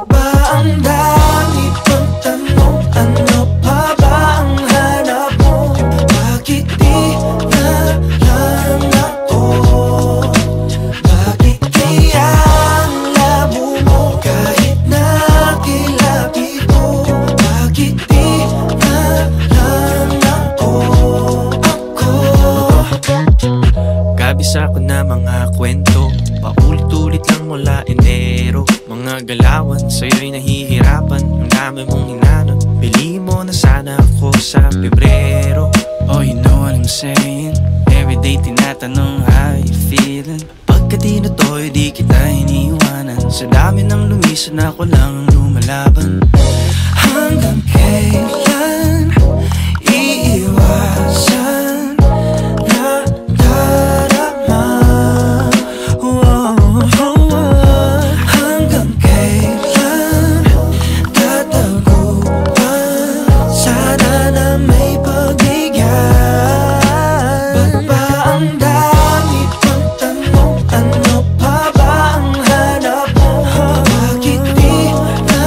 ba ang dami pang tanong? Ano pa ba ang hanap mo? Bakit di na lang ako? Bakit kaya ang labo mo kahit nakilabi ko? Bakit di na lang ako? Kabisa ko na mga kwento, paulit-ulit lang mula Enero. Mga galawan, sa'yo'y nahihirapan. Ang dami mong hinanap, bili mo na sana ako sa Pebrero. Oh, you know what I'm saying? Everyday tinatanong how you feeling. Pagka di na to'y di kita iniiwanan. Sa dami ng lumisan ako lang ang lumalaban. Hanggang kailan iiwasan na darama? Hanggang kailan tataguan? Sana na may pagbigyan. Ba't ba ang dami pang tanong? Ano pa ba ang hanap mo? Bakit di na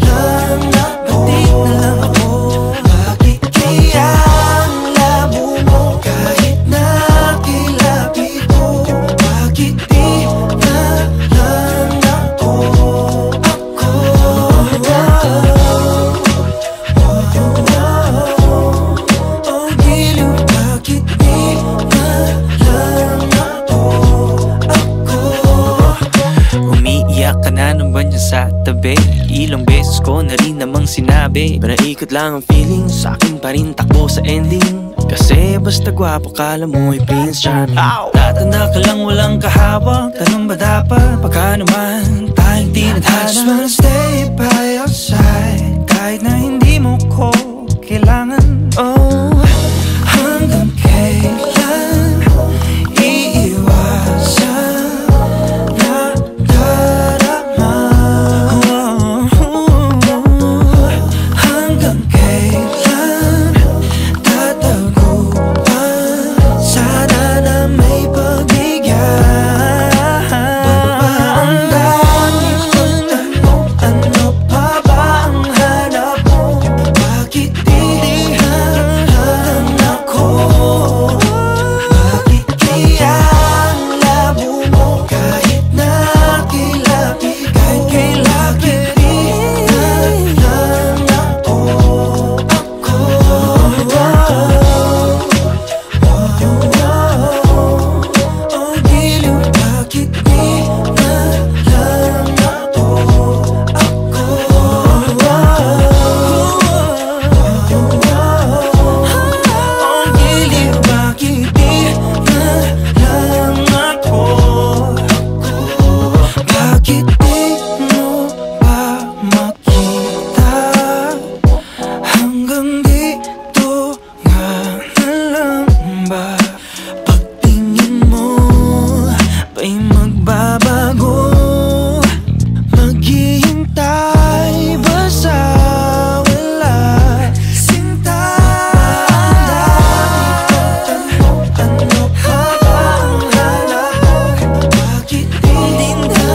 lang ako? Bakit kaya ang labo mo kahit nakilabi ko? Bakit di na lang ako? Oh, giliw, bakit di na lang ako? Umiiyak ka na naman dyan sa tabi. Ilang beses ko na rin namang sinabi, panaikot lang ang feeling, sa akin pa rin takbo sa ending. Kasi basta gwapo kala mo'y Prince Charming. Tatanda ka lang walang kahawak, ganun ba dapat? Baka naman tayong tinadhana. I just wanna stay by your side, kahit na hindi mo ko kailangan. Oh, hanggang kailan iiwasan na darama? Hanggang kailan tataguan? Sana na may pagbigyan. Ba't ba ang dami pang tanong? Ano pa ba ang hanap mo? Bakit di na lang ako? Bakit kaya ang labo mo kahit nakilabi? Kahit kailabi di na lang ako. Oh, giliw, bakit di na lang ako? Oh, giliw, bakit di na lang ako? Bakit di mo ba makita? Hanggang dito nga na lang ba? Pagtingin mo ba'y magbabago? Maghihintay ba sa wala? Sinta, ang dami pang tanong. Ano pa ba ang hanap mo? Bakit di na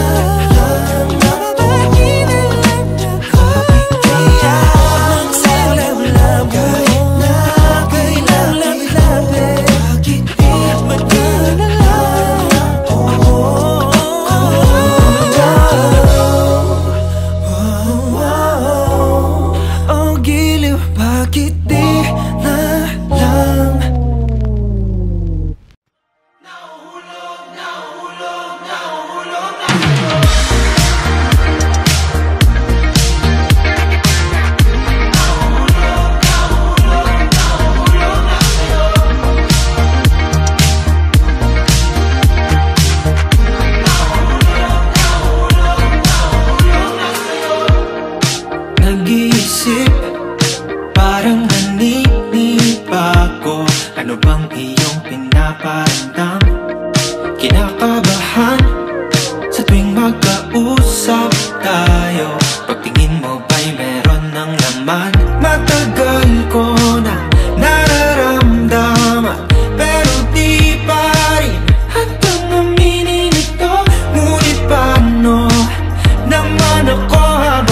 lang ako? Bakit kaya ang labo kahit nakilabi? Bakit di na lang ako? Oh, giliw, bakit di na lang? Nag-iisip, parang naninip ako. Ano bang iyong pinaparamdam? Kinakabahan sa tuwing magkausap tayo. Pagtingin mo ba'y meron ng laman? Matagal ko na nararamdaman, pero di pa rin hanggang aminin ito. Ngunit paano naman ako habang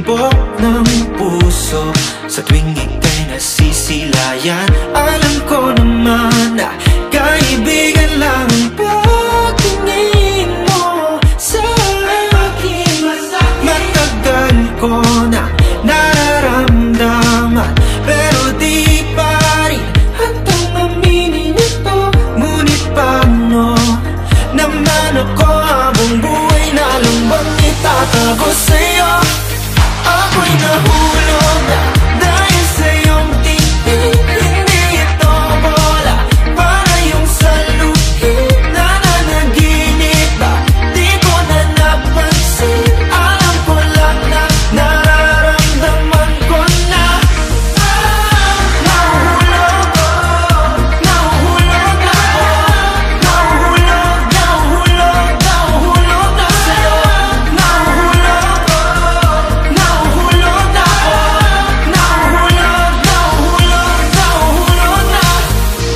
tibok ng puso. Sa tuwing ika'y nasisilayan, alam ko naman na kaibigan lang ang pagtingin mo sa akin. Matagal ko na nararamdaman, pero di pa rin hantang aminin ito. Ngunit paano naman ako habang buhay na lang bang itatago sa'yo? Ako'y nahulog na dahil sa iyong tingin. Hindi ito bola, para yung saluhin na nanaginip ba? Di ko na napansin, alam ko lang na nararamdaman ko na nahuhulog ako, nahuhulog ako, nahuhulog, nahuhulog, nahuhulog na sa'yo. Nahuhulog ako, nahuhulog ako, nahuhulog, nahuhulog, nahuhulog na.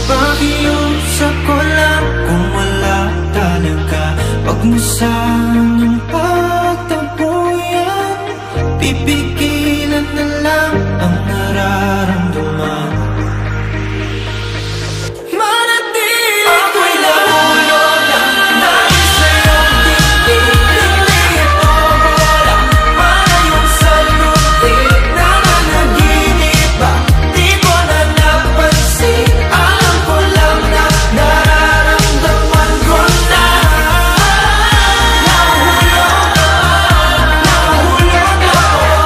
Pakiusap ko lang kung wala talaga, wag mo sanang pagtampuyan. Pipigilan na lang ang nararamdaman. Manatili ako'y nahulog na dahil sa iyong tingin. Hindi ito bola, para yung saluhin na nanaginip ba? Di ko na napansin, alam ko lang na nararamdaman ko na nahuhulog ako, nahuhulog ako,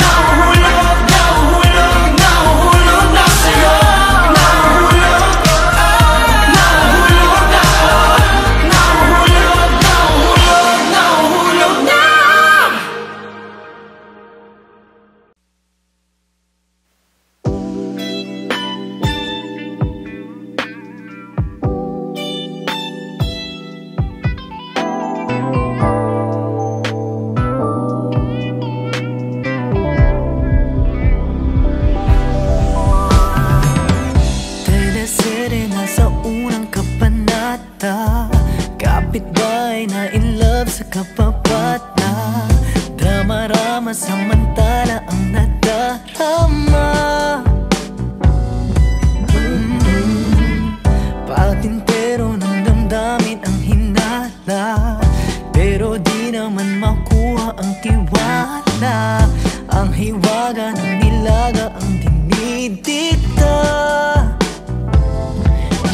nahuhulog, nahuhulog, nahuhulog na sa'yo. Nahuhulog ako, nahuhulog ako, nahuhulog, nahuhulog, nahuhulog na. Teleserye na sa unang kabanata, kapitbahay na in love sa kapapata. Drama-rama samantala ang nadarama. Patintero ng damdamin ang hinala, pero di naman makuha ang tiwala. Ang hiwaga ng nilaga ang dinidikta.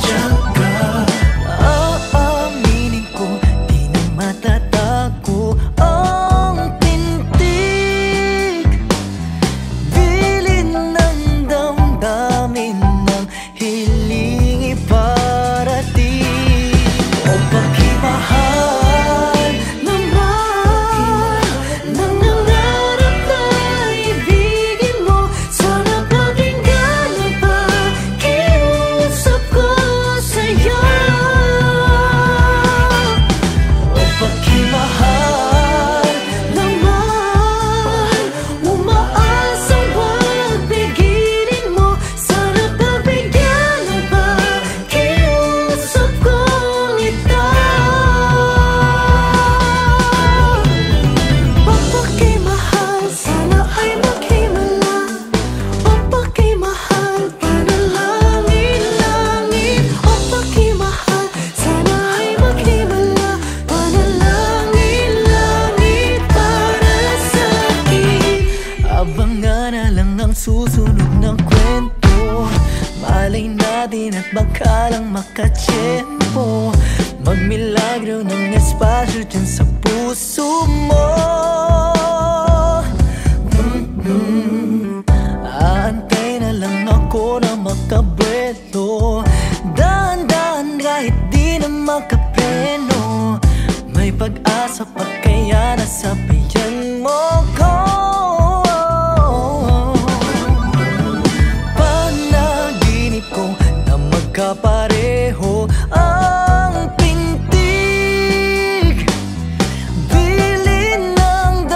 Diyaga, aaminin ko, di na matatago ang tintig. Bilin ng damdamin ng hiling iparating. O pagkimahal naman ng nangarap na ibigin mo. Sana pakinggan na pakiusap ko sa'yo. O pagkimahal naman, umaasang wag pigilin mo. Sana pagbigyan na pakiusap kong ito. Papakimahal, sana ay maghimala. Papakimahal, panalangin-langin. Papakimahal, sana ay maghimala. Panalangin-langin para sa'kin. Abangan na lang ang susunod ng kwento. Malay natin at baka lang makatsyempo. Magmilagro ng espasyo dyan sa puso mo. Aantay na lang ako na makabuelo. Dahan-dahan kahit di na makapreno. May pag-asa pa kaya nasabayan mo ko. Panaginip ko na magkapareho ang pintig. Bilin ng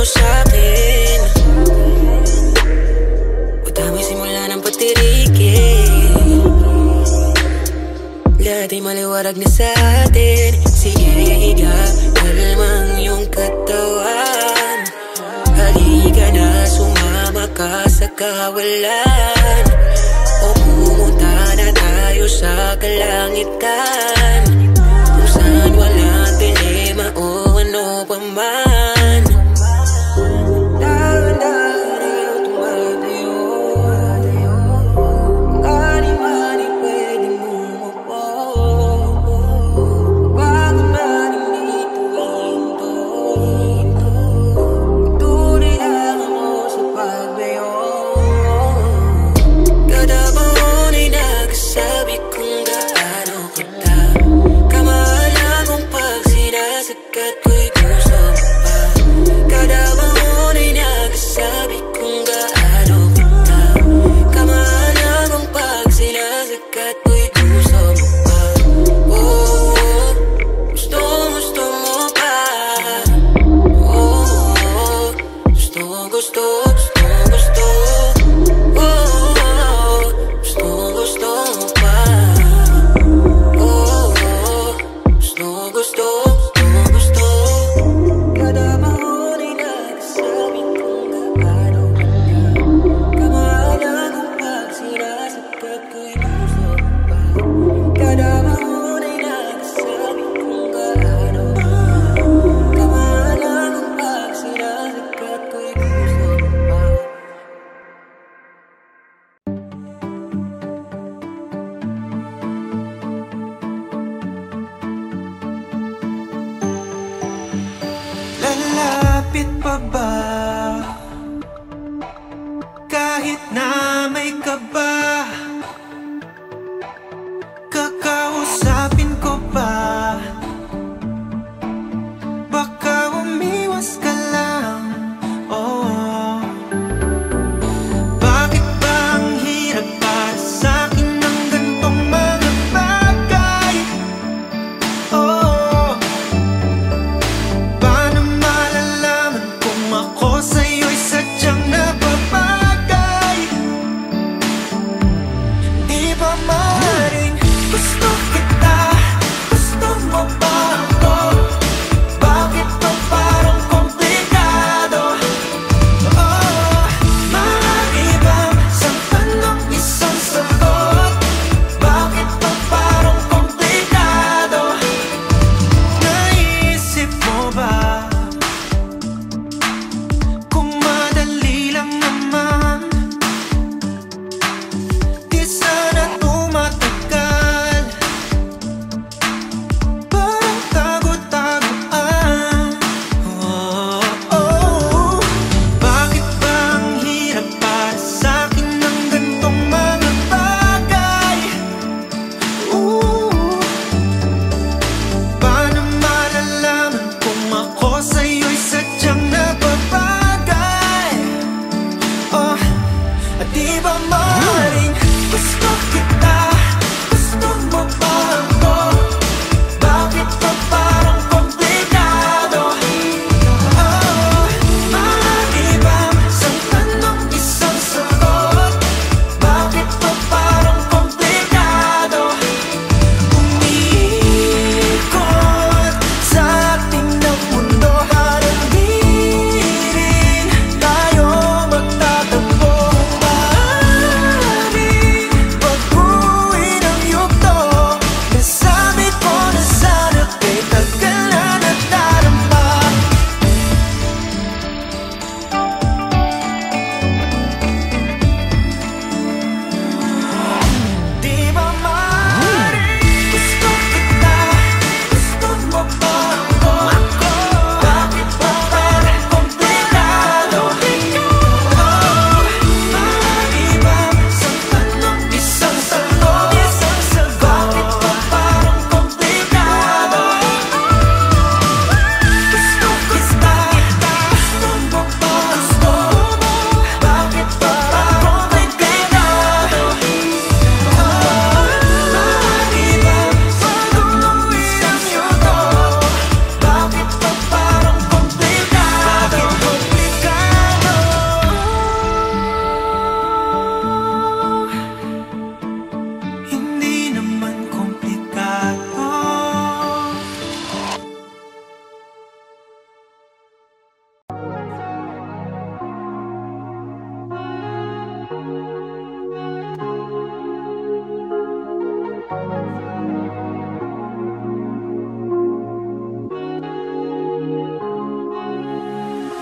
sa'kin. O tama'y simula ng patirigin. Lahat ay maliwarag na sa'tin. Sige, higa, kalmang iyong katawan. Halika na, sumama ka sa kawalan. O pumunta na tayo sa kalangitan, kung saan walang dilema o ano pa man. Lalapit pa ba? Kahit na may kaba, kakausapin ko ba? Baka umiwas ka lang, oh. Bakit ba ang hirap para sa'kin ng gantong mga bagay? Oh, paano malalaman kung ako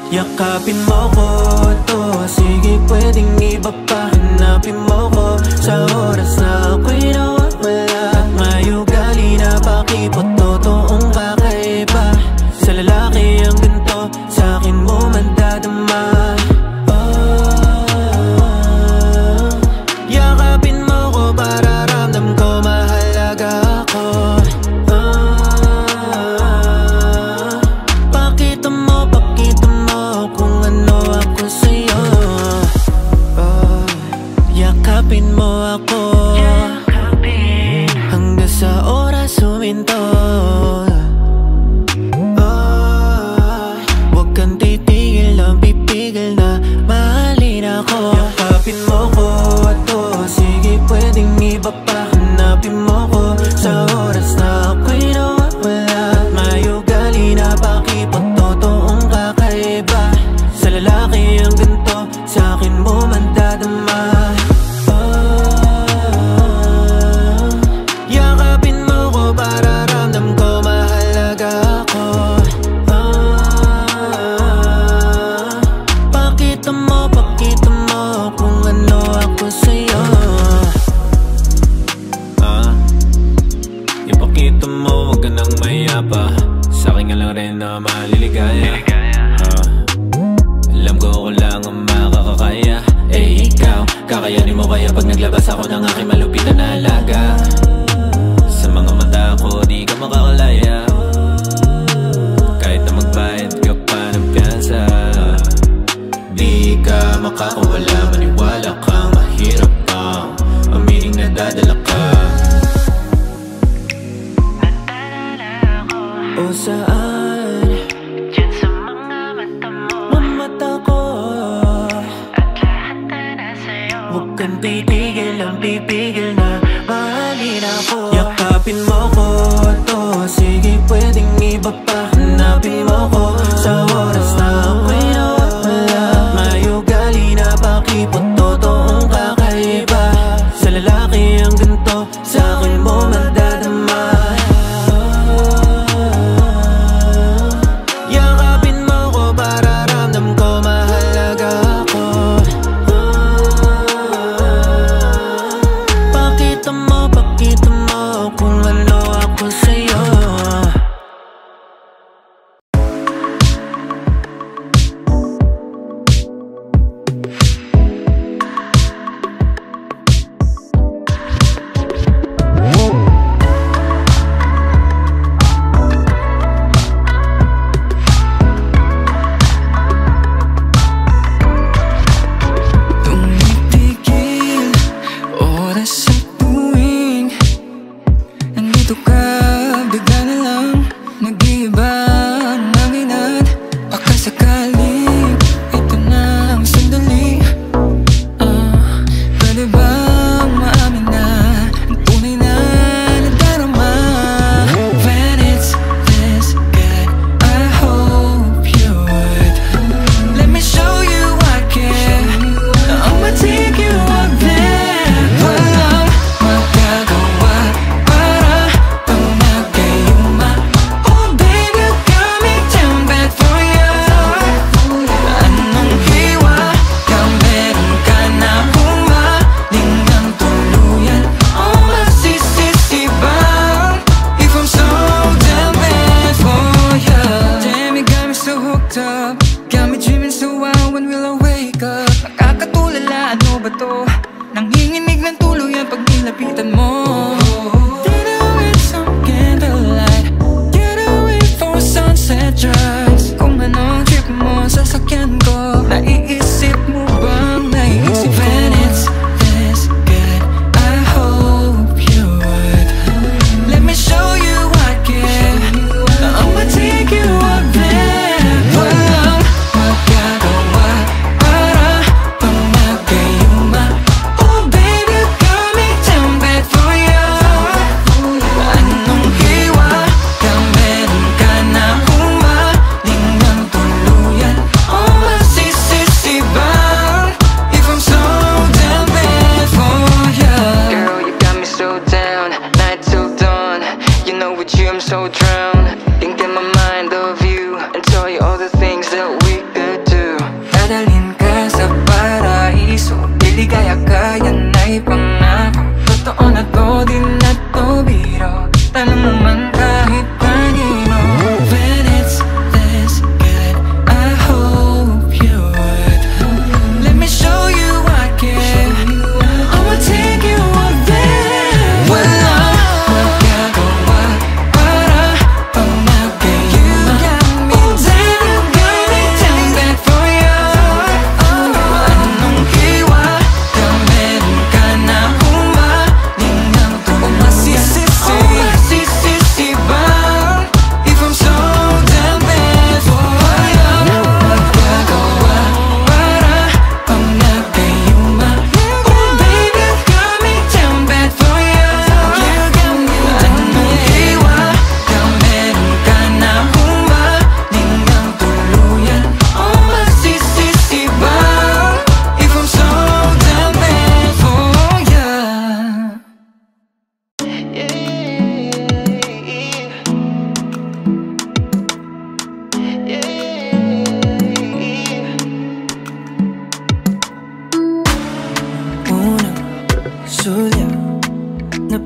Yakapin mo ko to, sige pwedeng iba pa. Hanapin mo ko sa oras na ako'y nawawala. At may ugali na pakipot, totoong kakaiba. Sa lalaki ang ganito, sa'kin mo mandadama. Yakapin mo ko para ramdam ko mahalaga ako. Pakita mo kung ano ako sa'yo. Yakapin mo ako hanggang sa oras huminto. Huwag kang titigil lang, pipigil na mahalin ako. Yakapin mo ko to, sige pwedeng iba pa. Hanapin mo ko sa oras na ako'y nawawala. May ugali na pakipot, totoong kakaiba. Sa lalaki ang ganito, sa'kin mo mandadama. Yakapin mo ko para ramdam ko mahalaga ako. Pakita mo kung ano ako sa'yo. Ipakita mo, wag ka nang mayapa. Sa'kin nga lang rin na maliligaya. Alam ko ako lang ang makakakaya. Eh ikaw, kakayanin mo kaya pag naglabas ako ng aking malupitan na alaga. Sa mga mata ko, di ka makakalaya. Kahit na magbayad ka pa ng piyansa, di ka makakawala, maniwala kang mahirap pang aminin na dadala ka. O saan? Diyan sa mga mata mo, Mata ko. at lahat na nasa'yo. Huwag kang titigil lang, pipigil na mahalin ako. Yakapin mo ko to, sige pwedeng iba pa. Hanapin mo ko sa oras na ako'y nawawala. May ugali na pakipot, totoong kakaiba. Sa lalaki ang ganito, sa'kin mo mandadama. Yakapin mo ko para ramdam ko mahalaga ako. Pakita mo kung ano ako sa'yo.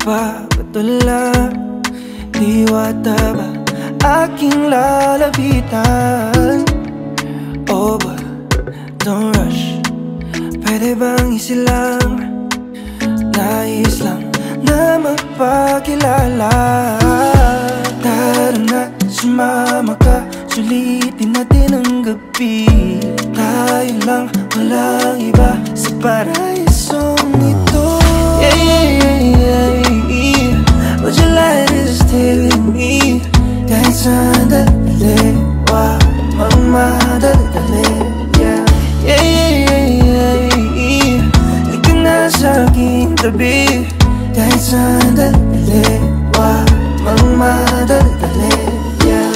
nagpapatula. Diwata ba aking lalapitan? Oh ba, don't rush. Pwede bang isilang? Nais lang na magpakilala. Tara na, sumama ka. Sulitin natin ang gabi. Tayo lang, walang iba sa paraisong ito. Yeah, yeah, yeah, yeah. Would you like to stay with me? Kahit sandali, wag magmadali. Yeah, yeah, yeah, yeah, yeah. Ikaw na sa aking tabi. Kahit sandali, wag magmadali. Yeah.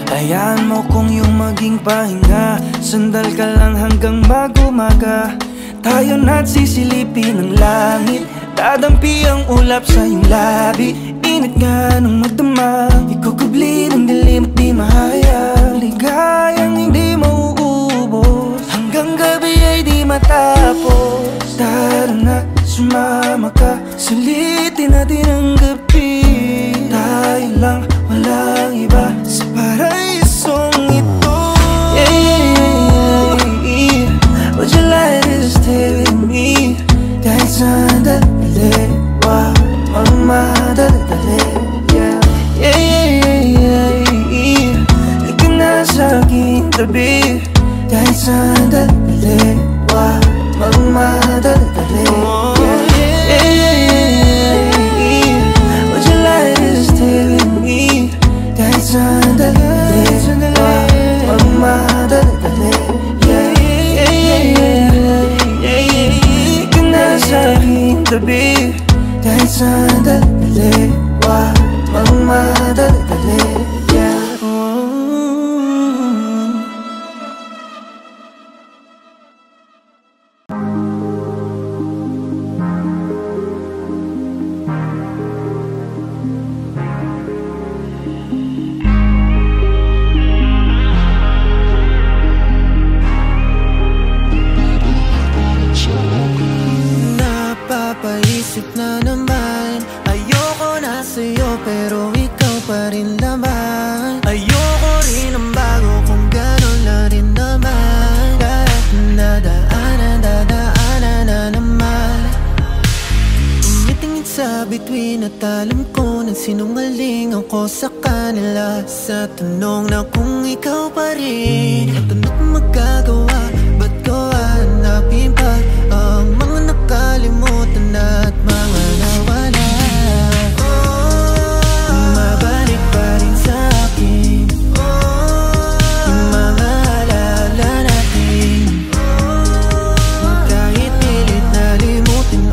Hayaan mo kung yung maging pahinga. Sandal ka lang hanggang mag-umaga. Tayo na't sisilipin ng langit. Dadampi ang ulap sa iyong labi. Init nga nung madama. Ikukubli ng dilim at di mahayag. Ligayang hindi mauubos. Hanggang gabi ay di matapos. Tara na, sumama ka. Sulitin natin ang gabi. Tayo lang, walang iba sa paraisong ito. Yeah, yeah, yeah, yeah. Would you like to stay with me? Kahit sandali, wag magmadali. Yeah, yeah, yeah, yeah, yeah. Ikaw na sa aking tabi. Kahit sandali, wag magmadali. Yeah, yeah, yeah, yeah. Would you like to stay with me? Kahit sandali, wag magmadali. Yeah, yeah, yeah, yeah, yeah. Ikaw na sa aking tabi. Kahit sandali, wag magmadali. Yeah. Napapaisip na naman. Ayoko na sa'yo pero ikaw pa rin naman. Ayoko rin ang bago kung gano'n na rin naman. Dadaanan na naman. Tumitingin sa bituin at alam ko na sinungaling ako sa kanila. Sa tanong na kung ikaw pa rin, at ano't magagawa? Ba't ko hanapin pa ang mga nakalimutan at mga nawala? Mabalik pa rin sa akin yung mga alala natin. Kahit pilit na limutin,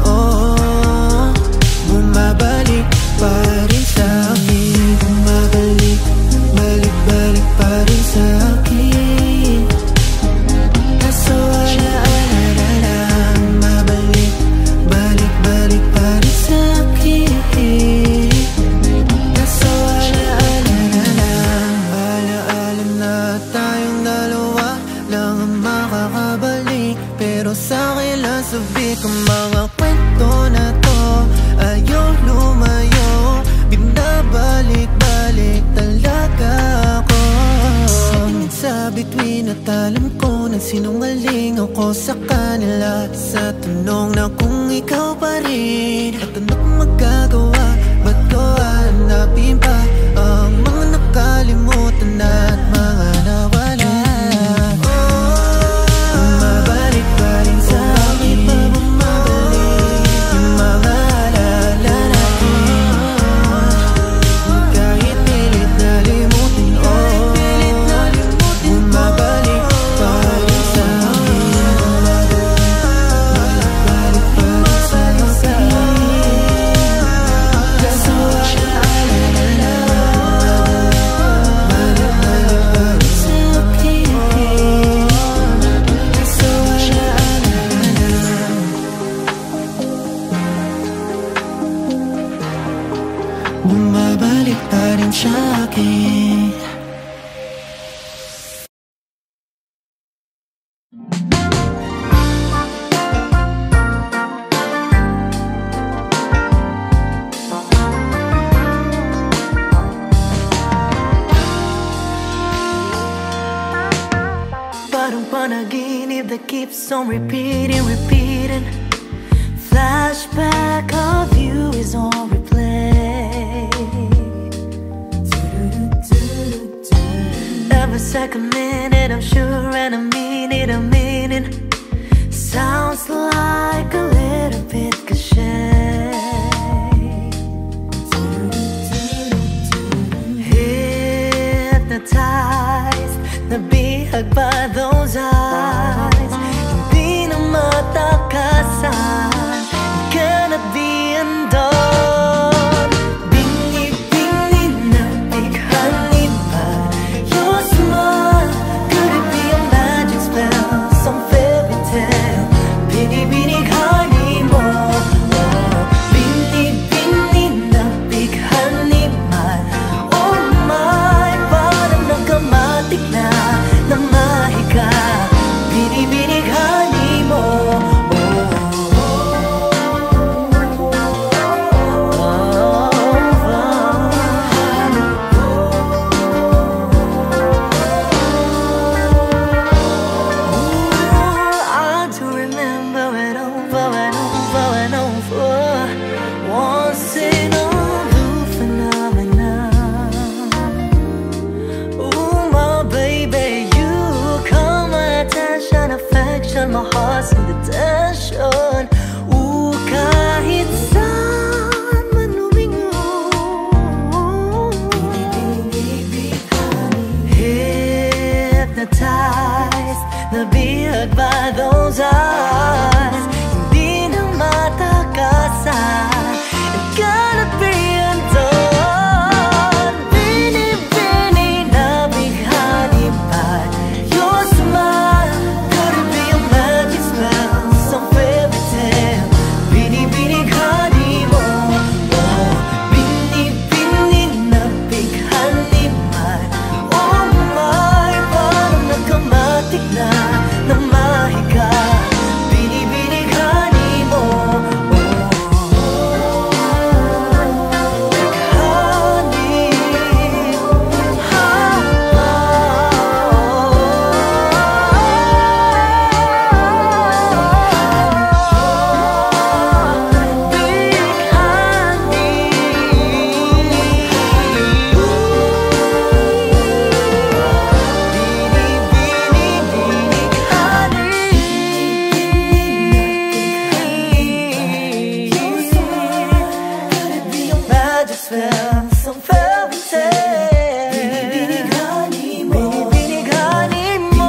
bumabalik pa rin sa akin. Bumabalik, balik pa rin sa akin. Kaso alaala na, mabalik, balik pa rin sa akin. Kaso alaala na, alaalam na tayong dalawa lang ang makakabalik. Pero sa'kin lang sabi ko mga kwento na to. Ayaw lumayo, binabalik-balik talaga ako. Tingin sa bituin at alam ko na sinungaling ako sa kanila. Sa tanong na kung ikaw pa rin, at ano't magagawa? Ba't ko hanapin pa ang mga nakalimutan at mga nawala? Bumabalik pa rin sa akin. Bumabalik yung mga alala natin. Kahit pilit na limutin, bumabalik pa rin sa akin. Bumabalik pa rin sa akin. Kaso alaala na, balik pa rin sa akin. Kaso alaala na, bumabalik pa rin sa akin. keeps on repeating, repeating. Flashback of you is on replay. Every second minute I'm sure, and I mean it, I mean it. Sounds like a little bit cliche. Hypnotized, nabihag by those eyes. Hindi na matakasan, cannot be undone. Bini-bini na bighanin pa your smile. Could it be a magic spell, some fairy tale? Bini-bini mo. Bini-bini na bighanin man. Oh my, parang nagkamatik na mahiga. Bini-bini mo. My heart's in the tension. Ooh, kahit saan man lumingon. Hypnotized, nabihag by those eyes. Hindi na matakasan, it cannot be undone. Bini-bini na bighani pa your smile. Some fairy tale, bini-bini mo. Bini-bini na bighani man. Oh my, parang nagkamatik na mahiga. Bini-bini mo. Some fairy tale. Bini-bini mo.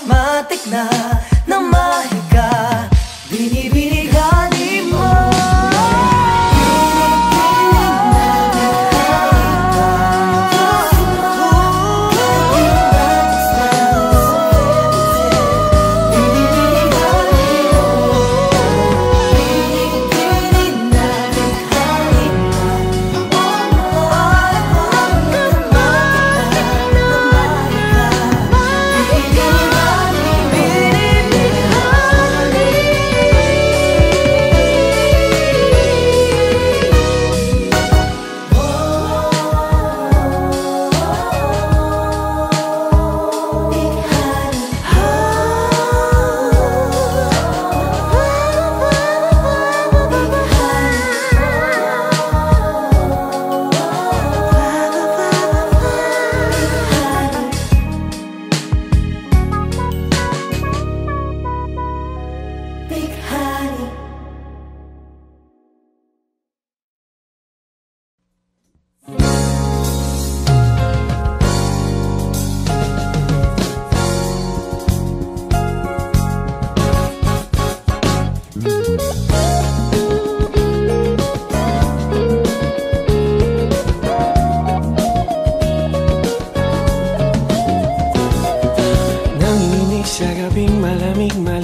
Matik na mahiga. Bini-bini mo.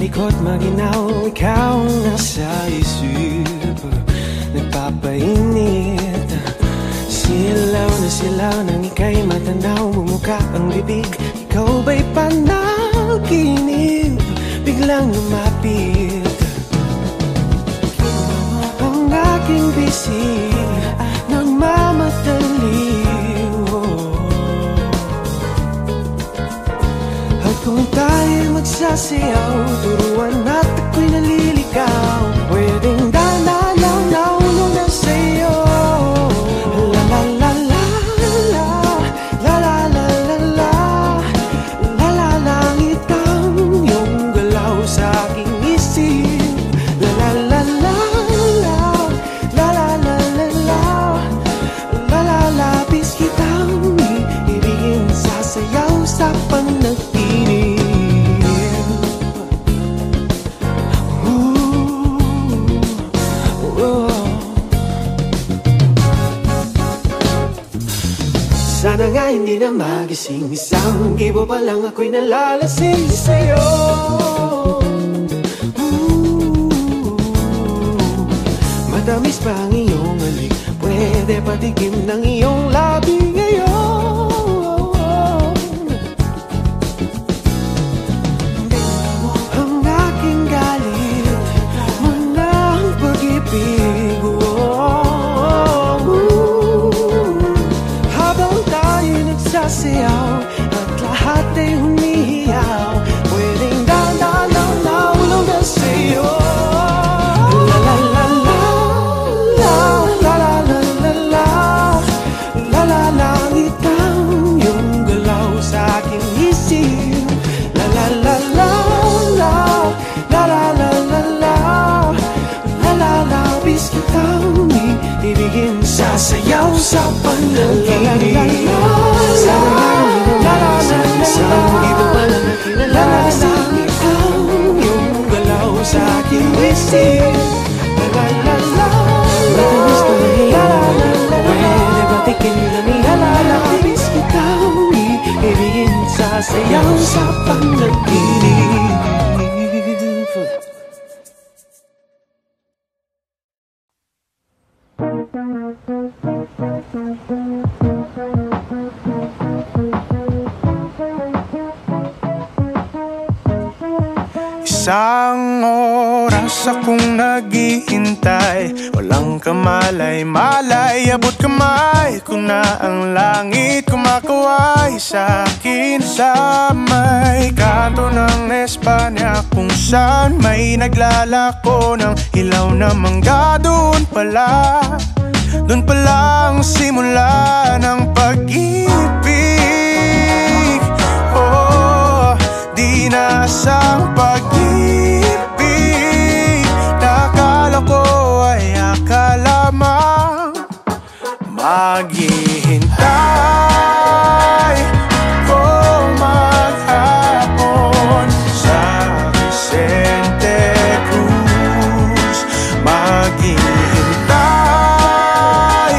malikot maginaw, ikaw nasa isip, nagpapainit. Silaw na silaw nang ika'y matanaw, bumuka ang bibig, ikaw ba'y panaginip, biglang lumapit ang aking bisig, nagmamadali. Kung tayo'y magsasayaw, turuan at ako'y naliligaw, pwedeng dahan-dahan lang nahulog na sa'yo. La la la la la, la la la la la, la la langit ang iyong galaw sa aking isip. La la la la la, la la la la la, la la labis kitang ibigin, sasayaw sa panaginip. Sana nga hindi na magising, isang gibo pa lang ako'y nalalasing sa'yo. Matamis pa ang iyong halik, pwede patikim ng iyong labi ngayon. Ang aking galit, manang pag-ibig. Nagsasayaw at lahat ay humihiyaw, pwedeng dahan-dahan lang nahulog na sa'yo. La la la la la, la la la la la, la la langit ang iyong galaw sa aking isip. La la la la la, la la la la la, la la labis kitang ibigin, sasayaw sa panaginip. Sa aking isip, la la la la, la la la, pwede batikin na nilalabis kitang ibigin, sasayaw sa panaginip. Isang oras akong naghihintay, walang kamalay-malay, abot kamay ko na ang langit, kumakaway sa akin sa may kanto ng Espanya, kung saan may naglalako ng ilaw na mangga. Doon pala ang simula ng pag-ibig. Oh, dinasang pag-ibig, nakala ko ay akala lamang, maghihintay ko maghapon sa Vicente Cruz, maghihintay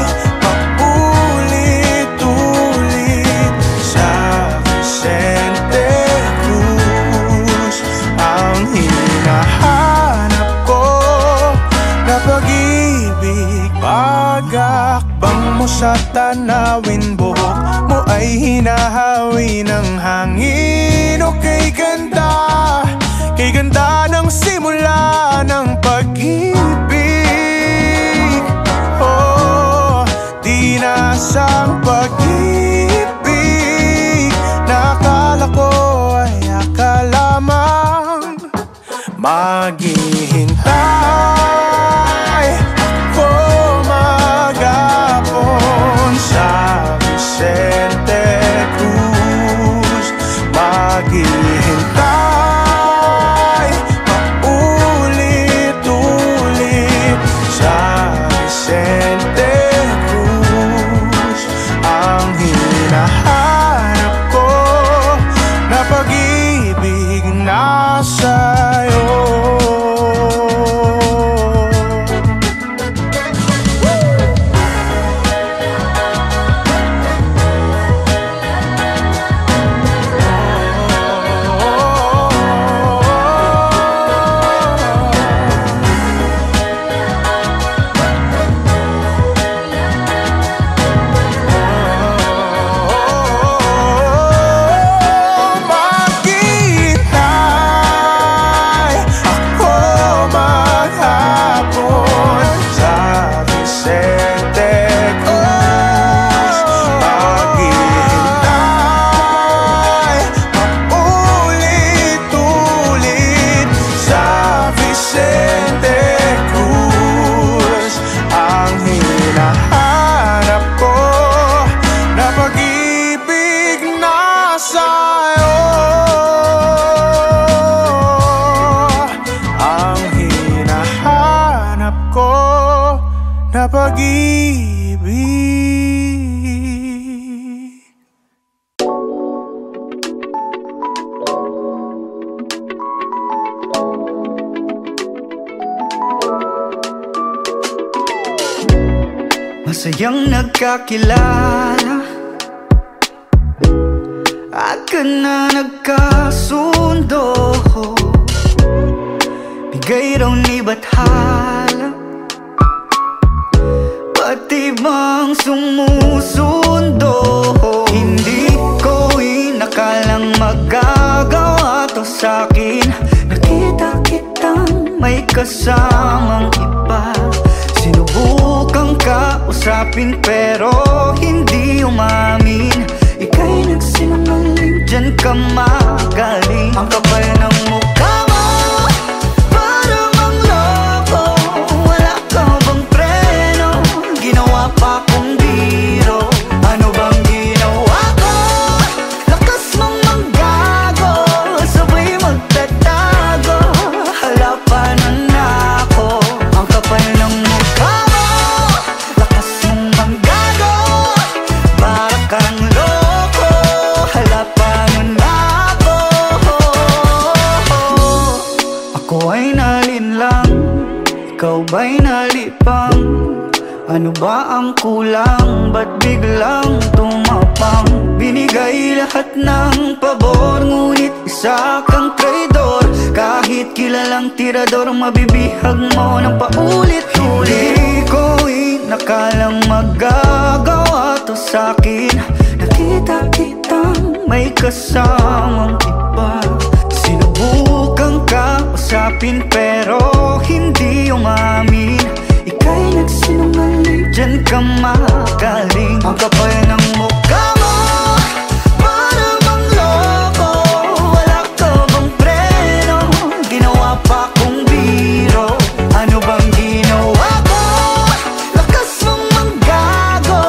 paulit-ulit sa Vicente Cruz. Ang hinahanap ko na pag-ibig, pag-akbang mo sa tanawin, buhok mo ay hinahawi ng hangin. O kay ganda ng simula ng pag-ibig. Oh, dinasang pag-ibig, nakala ko ay akala lamang, maghihintay ako maghapon sa Vicente Cruz, maghihintay paulit-ulit sa Vicente Cruz. Ang hinahanap ko na pag-ibig nasa'yo. masayang nagkakilala agad na nagkasundo. Bigay raw ni Bathala, pati bang sumusundo. Hindi ko inakalang magagawa to sa'kin. Nakita kitang may kasamang iba. Sinubukan kausapin pero hindi umamin. Ika'y nagsinungaling, dyan ka magaling. Ang kapal ng mukha mo, parang ang loko. Wala ka bang preno? Ginawa pa kong biro. Ano bang ginawa ko? Lakas mong manggago, sabay magtatago. Halapanan na ako. Ang kapal ng mukha mo, lakas mong manggago. Para kang loko, halapanan na ako. Ako ay nalinlang, ikaw ba'y nalipang? Ano ba ang kulang? Ba't biglang tumapang? Binigay lahat ng pabor, ngunit isa kang traidor. Kahit kilalang tirador, mabibihag mo ng paulit-ulit. Hindi ko inakalang magagawa to sa'kin. Nakita kitang may kasamang iba. Sinubukan kausapin pero hindi umamin. Ika'y nagsinungaling, dyan ka magaling. Ang kapal ng mukha mo, parang ang loko. Wala ka bang preno? Ginawa pa kong biro. Ano bang ginawa ko? Lakas mong manggago,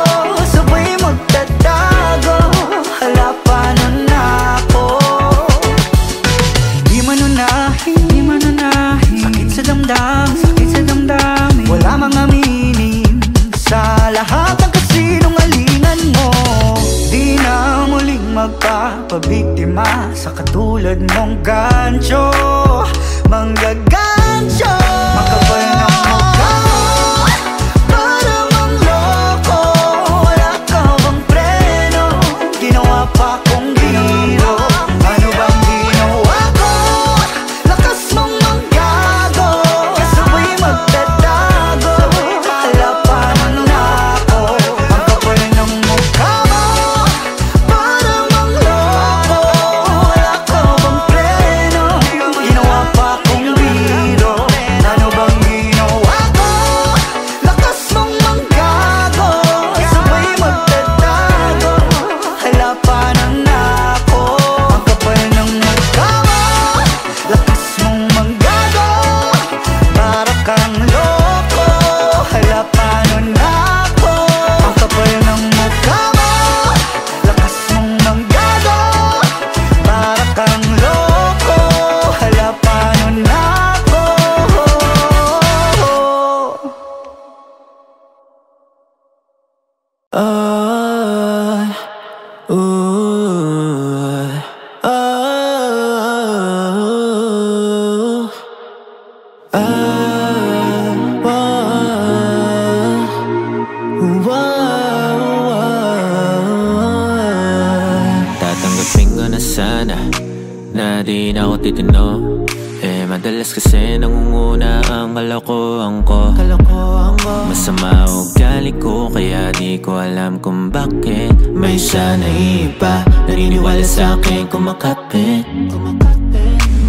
sabay magtatago. Halapanan na ako. Di manunahin, sakit sa damdamin, sakit sa damdamin. Wala mga meaning sa lahat ng kasinungalingan mo. Di na muling magpapabiktima sa katulad mong gancho, manggagancho. Makapal ng mukha mo, parang ang loko. Wala ka bang preno? Ginawa pa kong biro. Ano bang ginawa ko? Lakas mong manggago, sabay magtatago. Halapanan na ako. Ang kapal ng mukha mo, parang ang loko. Wala ka bang preno? Ginawa pa kong biro. Ano bang ginawa ko? Lakas mong manggago, sabay magtatago. Halapanan na ako. Ang kapal ng mukha mo, lakas mong manggago. Para kang loko, halapanan na ako. Ang kapal ng mukha mo, lakas mong manggago. Para kang loko, halapanan na ako. Tatanggapin ko na sana na di na ako titino. Madalas kasi nangunguna ang kalokohan ko. Masama ugali ko kaya di ko alam kung bakit may sana iba naniniwala sa akin kumakapit.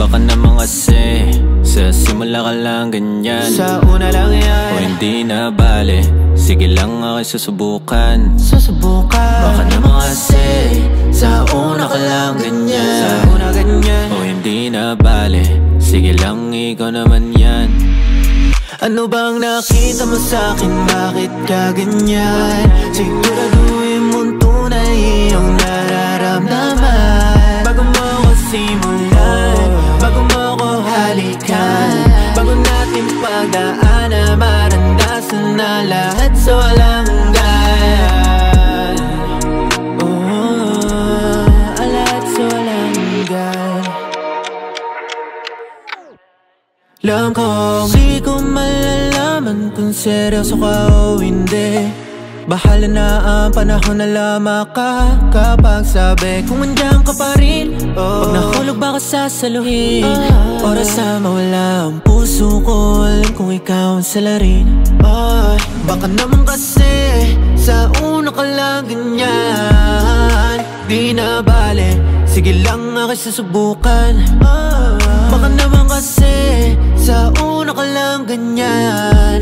Baka naman kasi sa simula ka lang ganyan, Sa una lang yan, o hindi na bale, sige lang ako'y susubukan. susubukan. Baka naman kasi sa una ka lang ganyan, Sa una ganyan, o hindi na bale, sige lang ikaw naman yan. ano bang nakita mo sa'kin? Bakit ka ganyan? Siguraduhin mong tunay iyong nararamdaman. Bago mo ko simulan, bago mo ko halikan, bago natin pagdaanan, marandasan na lahat sa walang hanggan. Lahat sa walang hanggan. Alam ko, di ko malalaman kung seryoso ka o hindi. Bahala na ang panahon na lamang ka kapag sabi kung andyan ka pa rin. Pag nahulog ba ka sasaluhin, oras na mawala ang puso ko, alam kung ikaw ang salarin. Baka naman kasi sa una ka lang ganyan, di na bale, sige lang ako'y susubukan. Baka naman kasi sa una ka lang ganyan,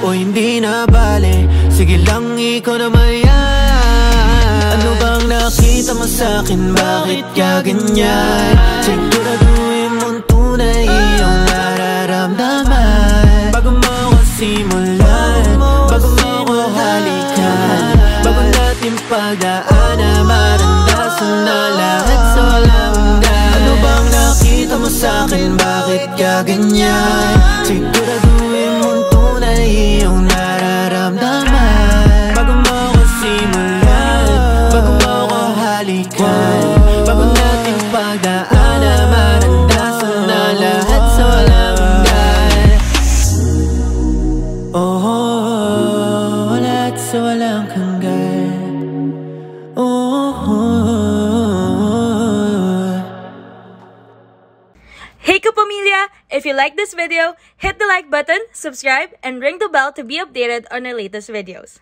o hindi na bale, sige lang ikaw naman yan. Ano bang nakita mo sa'kin, bakit ka ganyan? Siguraduhin mong tunay iyong nararamdaman. Bago mo ako simulan, bago mo ako halikan, bago natin pagdaanan, marandasan na lahat sa walang hanggan. Ano bang nakita mo sa'kin, bakit ka ganyan? Siguraduhin mong tunay iyong nararamdaman. Bago mo ako simulan, bago mo ako halikan, bago natin pagdaanan, marandasan na lahat sa walang hanggan. Oh, lahat sa walang hanggan. Hey Kapamilya! If you like this video, hit the like button, subscribe, and ring the bell to be updated on our latest videos.